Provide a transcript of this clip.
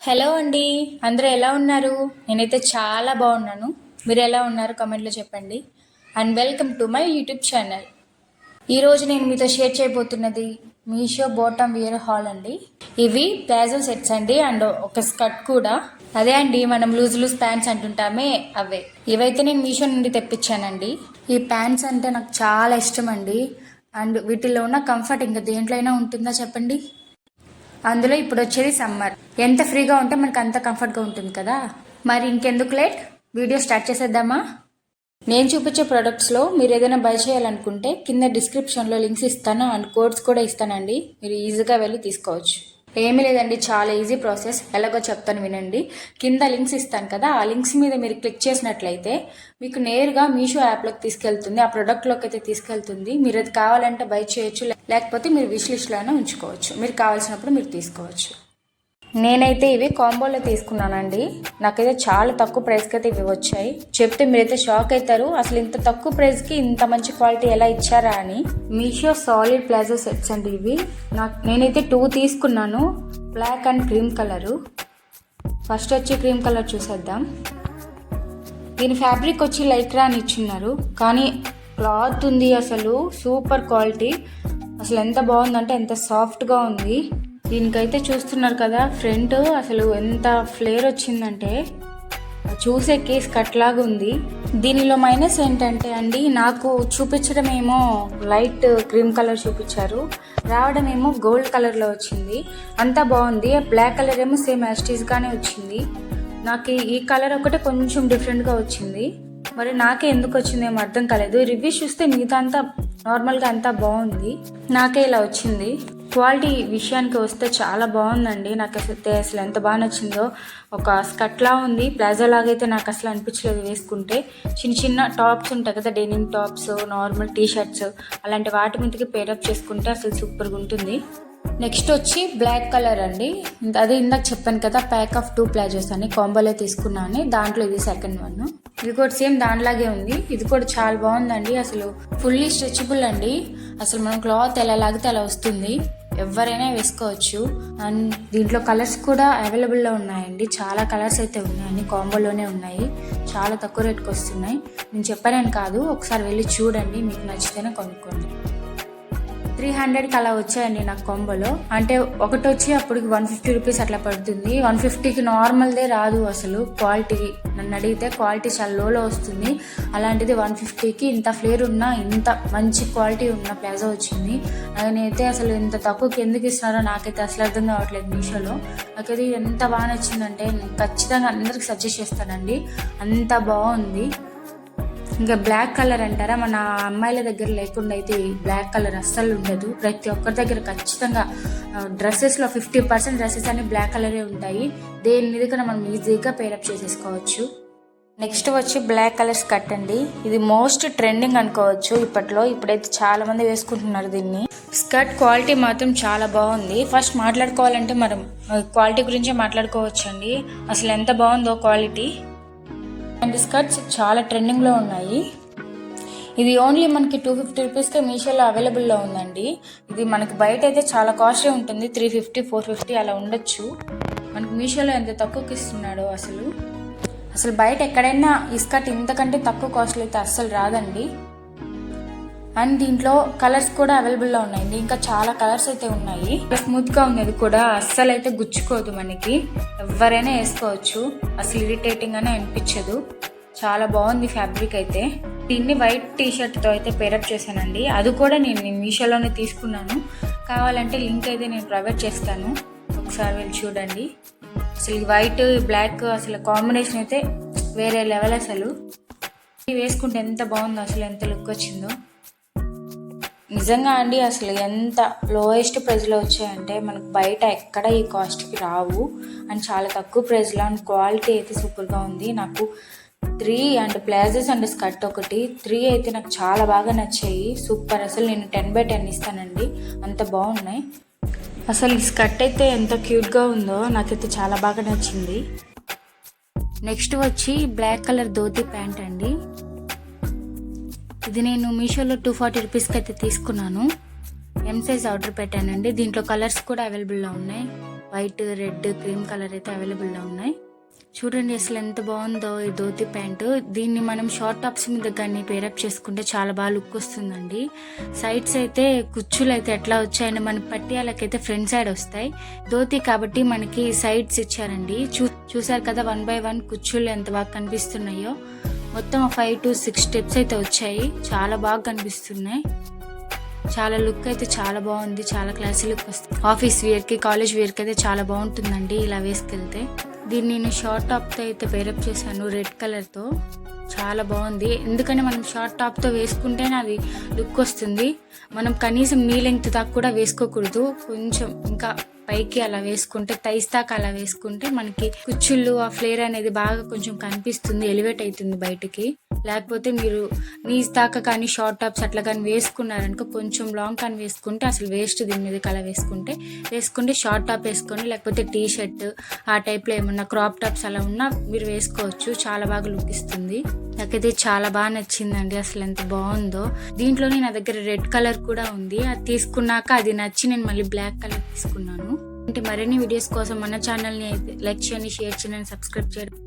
Hello అండి, అందరూ ఎలా ఉన్నారు? నేనైతే చాలా బాగున్నాను. మీరు ఎలా ఉన్నారు కామెంట్లో చెప్పండి. And welcome to my YouTube channel. ఈరోజు నేను మీతో షేర్ చేయబోతున్నది మీషో బాటమ్ వేర్ హాల్ అండి. ఇవి ప్లాజో సెట్స్ అండి అండ్ ఒక స్కర్ట్ కూడా. అదే అండి మనం లూజ్ ప్యాంట్స్ అంటుంటామే అవే. ఇవైతే నేను మీషో నుండి తెప్పించానండి. ఈ ప్యాంట్స్ అంటే నాకు చాలా ఇష్టం అండి. అండ్ వీటిలో ఉన్న కంఫర్ట్ ఇంకా దేంట్లో అయినా ఉంటుందా చెప్పండి. అందులో ఇప్పుడు వచ్చేది సమ్మర్. ఎంత ఫ్రీగా ఉంటే మనకు అంత కంఫర్ట్గా ఉంటుంది కదా. మరి ఇంకెందుకు లేట్, వీడియో స్టార్ట్ చేసేద్దామా? నేను చూపించే ప్రొడక్ట్స్లో మీరు ఏదైనా బై చేయాలనుకుంటే కింద డిస్క్రిప్షన్లో లింక్స్ ఇస్తాను అండ్ కోడ్స్ కూడా ఇస్తానండి. మీరు ఈజీగా వెళ్ళి తీసుకోవచ్చు. ఏమీ లేదండి, చాలా ఈజీ ప్రాసెస్. ఎలాగో చెప్తాను వినండి. కింద లింక్స్ ఇస్తాను కదా, ఆ లింక్స్ మీద మీరు క్లిక్ చేసినట్లయితే మీకు నేరుగా మీషో యాప్లోకి తీసుకెళ్తుంది. ఆ ప్రోడక్ట్లోకి అయితే తీసుకెళ్తుంది. మీరు అది కావాలంటే బై చేయొచ్చు, లేకపోతే మీరు విష్ లిస్ట్లోనే ఉంచుకోవచ్చు. మీరు కావాల్సినప్పుడు మీరు తీసుకోవచ్చు. నేనైతే ఇవి కాంబోలో తీసుకున్నానండి. నాకైతే చాలా తక్కువ ప్రైస్కి అయితే ఇవి వచ్చాయి. చెప్తే మీరైతే షాక్ అవుతారు, అసలు ఇంత తక్కువ ప్రైస్కి ఇంత మంచి క్వాలిటీ ఎలా ఇచ్చారా అని. మీషో సాలిడ్ ప్లాజో సెట్స్ అండి ఇవి. నేనైతే 2 తీసుకున్నాను, black and cream colour. First వచ్చి క్రీమ్ కలర్ చూసేద్దాం. దీని ఫ్యాబ్రిక్ వచ్చి లైక్రా అని ఇచ్చిన్నారు, కానీ క్లాత్ ఉంది అసలు సూపర్ క్వాలిటీ. అసలు ఎంత బాగుందంటే ఎంత సాఫ్ట్గా ఉంది. దీనికైతే చూస్తున్నారు కదా, ఫ్రంట్ అసలు ఎంత ఫ్లేర్ వచ్చిందంటే చూసే కేస్ కట్లాగా ఉంది. దీనిలో మైనస్ ఏంటంటే అండి, నాకు చూపించడం ఏమో లైట్ క్రీమ్ కలర్ చూపించారు, రావడం ఏమో గోల్డ్ కలర్లో వచ్చింది. అంతా బాగుంది. బ్లాక్ కలర్ ఏమో సేమ్ యాస్టీస్గానే వచ్చింది. నాకు ఈ కలర్ ఒకటే కొంచెం డిఫరెంట్గా వచ్చింది. మరి నాకే ఎందుకు వచ్చిందేమో అర్థం కాలేదు. రివ్యూస్ చూస్తే మిగతా అంతా నార్మల్గా అంతా బాగుంది, నాకే ఇలా వచ్చింది. క్వాలిటీ విషయానికి వస్తే చాలా బాగుందండి. నాకు అసలు ఎంత బాగా నచ్చిందో. ఒక స్కర్ట్లా ఉంది, ప్లాజో లాగైతే నాకు అసలు అనిపించలేదు వేసుకుంటే. చిన్న చిన్న టాప్స్ ఉంటాయి కదా, denim tops, normal T shirts, అలాంటి వాటి మీదకి పేరప్ చేసుకుంటే అసలు సూపర్గా ఉంటుంది. నెక్స్ట్ వచ్చి బ్లాక్ కలర్ అండి. అదే ఇందాక చెప్పాను కదా, ప్యాక్ ఆఫ్ 2 ప్లాజోస్ అని కాంబోలో తీసుకున్నాను. దాంట్లో ఇది సెకండ్ వన్. ఇది కూడా సేమ్ దానిలాగే ఉంది. ఇది కూడా చాలా బాగుందండి. అసలు ఫుల్లీ స్ట్రెచబుల్ అండి. అసలు మనం క్లాత్ ఎలా లాగితే అలా వస్తుంది, ఎవరైనా వేసుకోవచ్చు. అండ్ దీంట్లో కలర్స్ కూడా అవైలబుల్లో ఉన్నాయండి. చాలా కలర్స్ అయితే ఉన్నాయండి, కాంబోలోనే ఉన్నాయి. చాలా తక్కువ రేట్కి వస్తున్నాయి. నేను చెప్పానని కాదు, ఒకసారి వెళ్ళి చూడండి, మీకు నచ్చితేనే కొనుక్కోండి. 300కి అలా వచ్చాయండి నాకు కాంబోలో. అంటే ఒకటి వచ్చి అప్పటికి 150 రూపీస్ అట్లా పడుతుంది. 150కి నార్మల్దే రాదు అసలు. క్వాలిటీ నన్ను అడిగితే క్వాలిటీ చాలా లోలో వస్తుంది. అలాంటిది 150కి ఇంత ఫ్లేర్ ఉన్న, ఇంత మంచి క్వాలిటీ ఉన్న ప్లాజో వచ్చింది. నేనైతే అసలు ఇంత తక్కువకి ఎందుకు ఇస్తున్నారో నాకైతే అసలు అర్థం కావట్లేదు మీషోలో. నాకైతే ఎంత బాగా నచ్చిందంటే ఖచ్చితంగా అందరికి సజెస్ట్ చేస్తానండి, అంత బాగుంది. ఇంకా బ్లాక్ కలర్ అంటారా, మన అమ్మాయిల దగ్గర లేకుండా అయితే ఈ బ్లాక్ కలర్ అస్సలు ఉండదు. ప్రతి ఒక్కరి దగ్గర ఖచ్చితంగా డ్రెస్సెస్లో 50% డ్రెస్సెస్ అన్ని బ్లాక్ కలరే ఉంటాయి. దేని మీద కూడా మనం ఈజీగా పేరప్ చేసేసుకోవచ్చు. నెక్స్ట్ వచ్చి బ్లాక్ కలర్ స్కర్ట్ అండి. ఇది మోస్ట్ ట్రెండింగ్ అనుకోవచ్చు ఇప్పట్లో. ఇప్పుడైతే చాలా మంది వేసుకుంటున్నారు దీన్ని. స్కర్ట్ క్వాలిటీ మాత్రం చాలా బాగుంది. ఫస్ట్ మాట్లాడుకోవాలంటే మనం క్వాలిటీ గురించే మాట్లాడుకోవచ్చు అండి. అసలు ఎంత బాగుందో క్వాలిటీ. అండ్ స్కర్ట్స్ చాలా ట్రెండింగ్లో ఉన్నాయి. ఇది ఓన్లీ మనకి 250 రూపీస్కే మీషోలో అవైలబుల్లో ఉందండి. ఇది మనకి బయట అయితే చాలా కాస్ట్లీ ఉంటుంది, 350, 450 అలా ఉండొచ్చు. మనకి మీషోలో ఎంత తక్కువకి ఇస్తున్నాడో అసలు బయట ఎక్కడైనా ఈ స్కర్ట్ ఇంతకంటే తక్కువ కాస్ట్లో అయితే అస్సలు రాదండి. అండ్ దీంట్లో కలర్స్ కూడా అవైలబుల్లో ఉన్నాయండి. ఇంకా చాలా కలర్స్ అయితే ఉన్నాయి. స్మూత్గా ఉన్నది కూడా, అస్సలు అయితే గుచ్చుకోదు. మనకి ఎవరైనా వేసుకోవచ్చు, అసలు ఇరిటేటింగ్ గానే అనిపించదు. చాలా బాగుంది ఫ్యాబ్రిక్ అయితే. దీన్ని వైట్ టీషర్ట్తో అయితే పేరప్ చేశానండి. అది కూడా నేను మీషోలోనే తీసుకున్నాను. కావాలంటే లింక్ అయితే నేను ప్రొవైడ్ చేస్తాను, ఒకసారి వెళ్ళి చూడండి. అసలు ఈ వైట్ బ్లాక్ అసలు కాంబినేషన్ అయితే వేరే లెవెల్. అసలు వేసుకుంటే ఎంత బాగుందో, అసలు ఎంత లుక్ వచ్చిందో నిజంగా అండి. అసలు ఎంత లోయెస్ట్ ప్రైస్లో వచ్చాయంటే మనకు బయట ఎక్కడ ఈ కాస్ట్కి రావు. అండ్ చాలా తక్కువ ప్రైస్లో, అండ్ క్వాలిటీ అయితే సూపర్గా ఉంది. నాకు 3 అండ్ ప్లాజోస్ అండ్ స్కర్ట్ ఒకటి 3 అయితే నాకు చాలా బాగా నచ్చాయి. సూపర్. అసలు నేను 10/10 ఇస్తానండి, అంత బాగున్నాయి. అసలు ఈ స్కర్ట్ అయితే ఎంత క్యూట్గా ఉందో, నాకైతే చాలా బాగా నచ్చింది. నెక్స్ట్ వచ్చి బ్లాక్ కలర్ ధోతి ప్యాంట్ అండి. ఇది నేను మీషోలో 240 రూపీస్కి అయితే తీసుకున్నాను. ఎం సైజ్ ఆర్డర్ పెట్టానండి. దీంట్లో కలర్స్ కూడా అవైలబుల్లో ఉన్నాయి. వైట్, రెడ్, క్రీమ్ కలర్ అయితే అవైలబుల్లో ఉన్నాయి. చూడండి అసలు ఎంత బాగుందో ఈ ధోతి ప్యాంటు. దీన్ని మనం షార్ట్ టాప్స్ మీద కానీ పేరప్ చేసుకుంటే చాలా బాగా లుక్ వస్తుందండి. సైడ్స్ అయితే కుచ్చులు అయితే ఎట్లా వచ్చాయంటే మన పట్టియాలకైతే ఫ్రంట్ సైడ్ వస్తాయి. ధోతి కాబట్టి మనకి సైడ్స్ ఇచ్చారండి. చూసారు కదా 1 by 1 కుచ్చులు ఎంత బాగా కనిపిస్తున్నాయో. మొత్తం 5 to 6 స్టెప్స్ అయితే వచ్చాయి. చాలా బాగా కనిపిస్తున్నాయి. చాలా లుక్ అయితే చాలా బాగుంది. చాలా క్లాసీ లుక్ వస్తుంది. ఆఫీస్ వేర్కి, కాలేజ్ వేర్కి అయితే చాలా బాగుంటుందండి ఇలా వేసుకెళ్తే. దీన్ని నేను షార్ట్ టాప్తో అయితే పేరప్ చేశాను రెడ్ కలర్తో. చాలా బాగుంది. ఎందుకంటే మనం షార్ట్ టాప్తో వేసుకుంటేనే అది లుక్ వస్తుంది. మనం కనీసం నీ లెంగ్త్ దాకా కూడా వేసుకోకూడదు. కొంచెం ఇంకా పైకి అలా వేసుకుంటే, థైస్ దాకా అలా వేసుకుంటే మనకి కుచ్చుళ్ళు ఆ ఫ్లేర్ అనేది బాగా కొంచెం కనిపిస్తుంది, ఎలివేట్ అవుతుంది బయటికి. లేకపోతే మీరు నీస్ దాకా కానీ షార్ట్ టాప్స్ అట్లా కానీ వేసుకున్నారనుకో, కొంచెం లాంగ్ కానీ వేసుకుంటే అసలు వేస్ట్. దీని మీద అలా వేసుకుంటే షార్ట్ టాప్ వేసుకొని, లేకపోతే టీ షర్ట్ ఆ టైప్లో ఏమన్నా క్రాప్ టాప్స్ అలా ఉన్నా మీరు వేసుకోవచ్చు. చాలా బాగా లుక్ ఇస్తుంది. నాకైతే చాలా బాగా నచ్చిందండి. అసలు ఎంత బాగుందో. దీంట్లోనే నా దగ్గర రెడ్ కలర్ కూడా ఉంది. అది తీసుకున్నాక అది నచ్చి నేను మళ్ళీ బ్లాక్ కలర్ తీసుకున్నాను. అంటే మరిన్ని వీడియోస్ కోసం మన ఛానల్ని అయితే లైక్ చేయండి, షేర్ చేయండి, సబ్స్క్రైబ్ చేయండి.